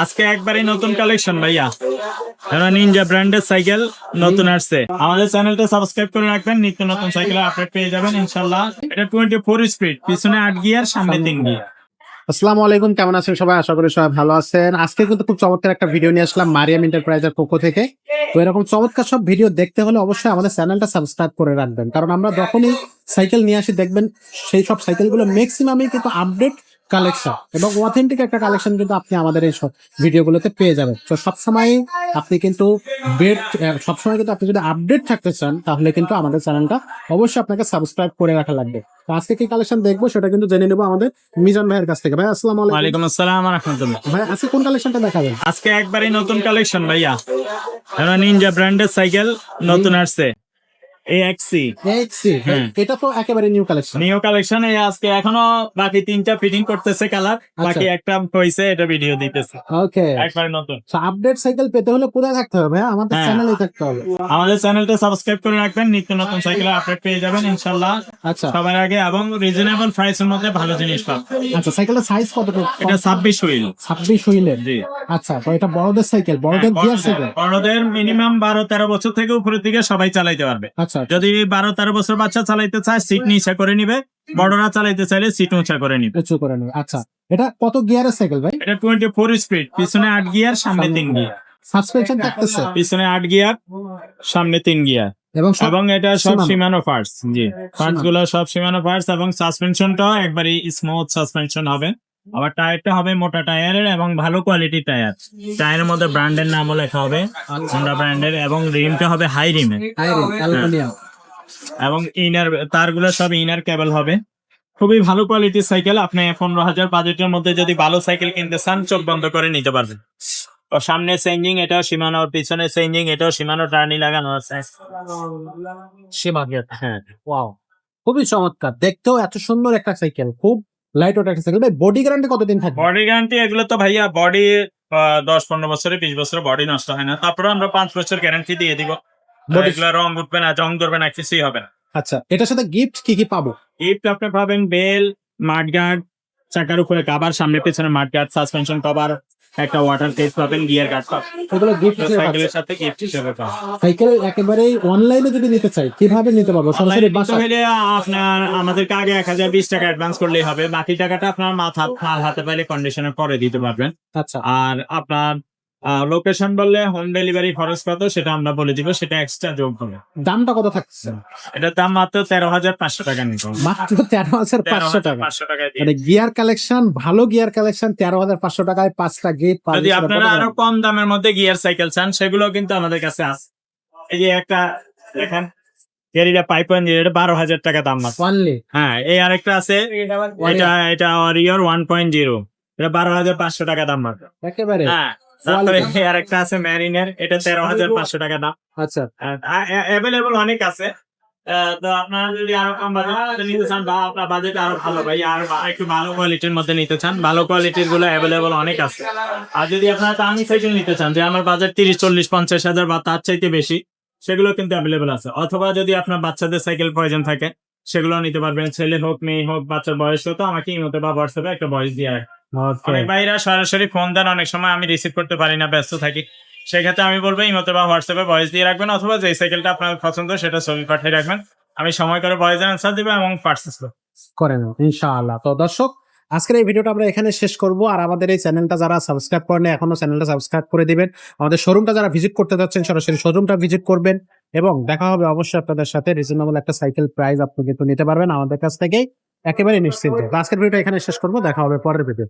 আজকে একবারই নতুন কালেকশন ভাইয়া, নিনজা ব্র্যান্ডের সাইকেল নতুন আসছে। আমাদের চ্যানেলটা সাবস্ক্রাইব করে রাখবেন, নিত্য নতুন সাইকেলের আপডেট পেয়ে যাবেন ইনশাল্লাহ। এটা 24 স্পিড, পিছনে 8 গিয়ার, সামনে 3 গিয়ার। আসসালামু আলাইকুম, কেমন আছেন সবাই? আশা করি সবাই ভালো আছেন। আজকে কিন্তু খুব চমৎকার একটা ভিডিও নিয়ে আসলাম মারিয়াম এন্টারপ্রাইজের পক্ষ থেকে। তো এরকম চমৎকার সব ভিডিও দেখতে হলে অবশ্যই আমাদের চ্যানেলটা সাবস্ক্রাইব করে রাখবেন, কারণ আমরা যখনই সাইকেল নিয়ে আসি দেখবেন সেই সব সাইকেলগুলো ম্যাক্সিমামই কিন্তু আপডেট কালেকশন এবং অথেন্টিক একটা কালেকশন কিন্তু আপনি আমাদের এই সব ভিডিওগুলোতে পেয়ে যাবেন। তো সবসময় আপনি কিন্তু সবসময় কিন্তু আপনি যদি আপডেট থাকতে চান তাহলে কিন্তু আমাদের চ্যানেলটা অবশ্যই আপনাকে সাবস্ক্রাইব করে রাখা লাগবে। তো আজকে কি কালেকশন দেখবো সেটা কিন্তু জেনে নেবো আমাদের মিজান ভাইয়ের কাছ থেকে। ভাই আসসালামু আলাইকুম। ওয়ালাইকুম আসসালাম ওয়া রাহমাতুল্লাহ। ভাই আজকে কোন কালেকশনটা দেখাবেন? আজকে একবারই নতুন কালেকশন ভাইয়া, নিনজা ব্র্যান্ডের সাইকেল নতুন আসছে, AXC। হ্যাঁ। এটা তো একেবারে নিউ কালেকশন। নিউ কালেকশন এই আজকে এখনো বাকি 3টা ফিটিং করতেছে কালার, বাকি একটা হইছে, এটা ভিডিও দিতেছে। ওকে, একবারে নতুন। আপডেট সাইকেল পেতে হলে কোথায় থাকতে হবে ভাই? আমাদের হ্যাঁ। চ্যানেলে থাকতে হবে। আমাদের চ্যানেলটা সাবস্ক্রাইব করে রাখবেন, নিত্য নতুন সাইকেলের আপডেট পেয়ে যাবেন ইনশাল্লাহ আচ্ছা সবার আগে, এবং রিজনেবল প্রাইসের মধ্যে ভালো জিনিস পাবেন। আচ্ছা, সাইকেলের সাইজ কতটুকু? এটা 26 হুইল। 26 হুইলের। জি। আচ্ছা, তো এটা বড়দের সাইকেল, বড়দের গিয়ার সাইকেল। বড়দের মিনিমাম 12-13 বছর থেকে উপরের দিকে সবাই চালাইতে পারবে। আচ্ছা, যদি 12-13 বছর বাচ্চা চালাইতে চায় সিট নিচে করে নিবে, বড়রা চালাইতে চাইলে সিট উঁচা করে নিবে। উঁচু করে নেবে। আচ্ছা, এটা কত গিয়ারের সাইকেল ভাই? এটা 24 স্পিড, পিছনে 8 গিয়ার, সামনে 3 গিয়ার। সাসপেনশন থাকতেছে পিছনে 8 গিয়ার, সামনে 3 গিয়ার, এবং এটা সব সীমানো পার্টস। জি, পার্টস গুলো সব সীমানো পার্টস, এবং সাসপেনশনটাও একবারই স্মুথ সাসপেনশন হবে। আবার টায়ারটা হবে মোটা টায়ারের এবং ভালো কোয়ালিটির টায়ার। টায়ারের মধ্যে ব্র্যান্ডের নামও লেখা হবে, হোন্ডা ব্র্যান্ডের, এবং রিমটা হবে হাই রিমের, এবং ইনার তারগুলো সব ইনার কেবল হবে। খুবই ভালো কোয়ালিটির সাইকেল। আপনি 15,000 বাজেটের মধ্যে যদি ভালো সাইকেল কিনতে চান, চোখ বন্ধ করে নিতে পারবেন। সামনে চেঞ্জিং, এটাও সীমানো, পিছনে চেঞ্জিং, এটাও সীমানো, টার্নি লাগানো আছে। হ্যাঁ, ওয়াও, খুবই চমৎকার। দেখতেও এত সুন্দর একটা সাইকেল, খুব লাইট ওয়েট একটা সাইকেল। ভাই বডি গ্যারান্টি কতদিন থাকবে? বডি গ্যারান্টি এগুলো তো ভাইয়া বডি 10-15 বছরে, 20 বছরে বডি নষ্ট হয় না। তারপরে আমরা 5 বছর গ্যারান্টি দিয়ে দিব। এগুলো রং উঠবে না, জং ধরবে না, কিছুই হবে না। আচ্ছা, এটার সাথে গিফট কি কি পাবো? গিফট আপনি পাবেন বেল, মাডগার্ড, চাকার উপরে কভার, সামনে পেছনে মাডগার্ড, সাসপেনশন কভার, একটা ওয়াটার কেস পাবেন, গিয়ার গার্ড পাবেন। এগুলো গিফট সাইকেলের সাথে গিফট হিসেবে পাবেন। সাইকেল একেবারে অনলাইনে যদি নিতে চাই কিভাবে নিতে পারবো? সরাসরি বাসা হলে আপনার আমাদেরকে আগে 1020 টাকা অ্যাডভান্স করলেই হবে, বাকি টাকাটা আপনার মাল হাতে পাইলে কন্ডিশনে পরে দিতে পারবেন। আচ্ছা, আর আপনার লোকেশন বললে হোম ডেলিভারি খরচ কত সেটা আমরা বলে দিব, সেটা এক্সট্রা যোগ হবে। দামটা কত থাকছে? এটার দাম মাত্র 13,500 টাকা নিতে হবে। মাত্র 13,500 টাকা। 500 টাকা দিয়ে। মানে গিয়ার কালেকশন, ভালো গিয়ার কালেকশন 13,500 টাকায় 5টা গিট। যদি আপনারা আরো কম দামের মধ্যে গিয়ার সাইকেল চান, সেগুলো কিন্তু আমাদের কাছে আছে। এই যে একটা দেখেন গেরিলা 5.0, এটা 12,000 টাকা দাম মাত্র। হ্যাঁ, এই আরেকটা আছে, এটা ওয়ারিয়র 1.0, এটা 12,500 টাকা দাম মাত্র একেবারে। হ্যাঁ, তারপরে এই আরেকটা আছে ম্যারিনের, এটা 13,500 টাকা দাম। আচ্ছা, অ্যাভেলেবল অনেক আছে। তো আপনারা যদি আরো কম বাজেট নিতে চান, বা আপনার বাজেট আরো ভালো ভাই, আর একটু ভালো কোয়ালিটির মধ্যে নিতে চান, ভালো কোয়ালিটির গুলো অ্যাভেলেবল অনেক আছে। আর যদি আপনারা দামি সাইকেল নিতে চান, যে আমার বাজেট 30-40-50 হাজার বা তার চাইতে বেশি, সেগুলো কিন্তু অ্যাভেলেবল আছে। অথবা যদি আপনার বাচ্চাদের সাইকেল প্রয়োজন থাকে, সেগুলো নিতে পারবেন। ছেলে হোক, মেয়ে হোক, বাচ্চার বয়স হতো, আমাকে ইমোতে বা হোয়াটসঅ্যাপে একটা ভয়েস দিয়ে রাখেন। অনেক ভাইরা সরাসরি ফোন দেন, অনেক সময় আমি রিসিভ করতে পারি না, ব্যস্ত থাকি। সেক্ষেত্রে আমি বলবো ইমোতে বা হোয়াটসঅ্যাপে ভয়েস দিয়ে রাখবেন, অথবা যে সাইকেলটা আপনার পছন্দ সেটা ছবি পাঠিয়ে রাখবেন। আমি সময় করে ভয়েসের অ্যান্সার দিব এবং পার্সেস করেন ইনশাআল্লাহ। তো দর্শক, আজকের এই ভিডিওটা আমরা এখানে শেষ করব। আর আমাদের এই চ্যানেলটা যারা সাবস্ক্রাইব করেন এখনো, চ্যানেলটা সাবস্ক্রাইব করে দিবেন। আমাদের শোরুমটা যারা ভিজিট করতে যাচ্ছেন সরাসরি শোরুমটা ভিজিট করবেন, এবং দেখা হবে অবশ্যই আপনাদের সাথে। রিজনেবল একটা সাইকেল প্রাইস আপনি কিন্তু নিতে পারবেন আমাদের কাছ থেকেই একেবারে নিশ্চিন্তে। আজকের ভিডিওটা এখানে শেষ করবো, দেখা হবে পরের ভিডিও।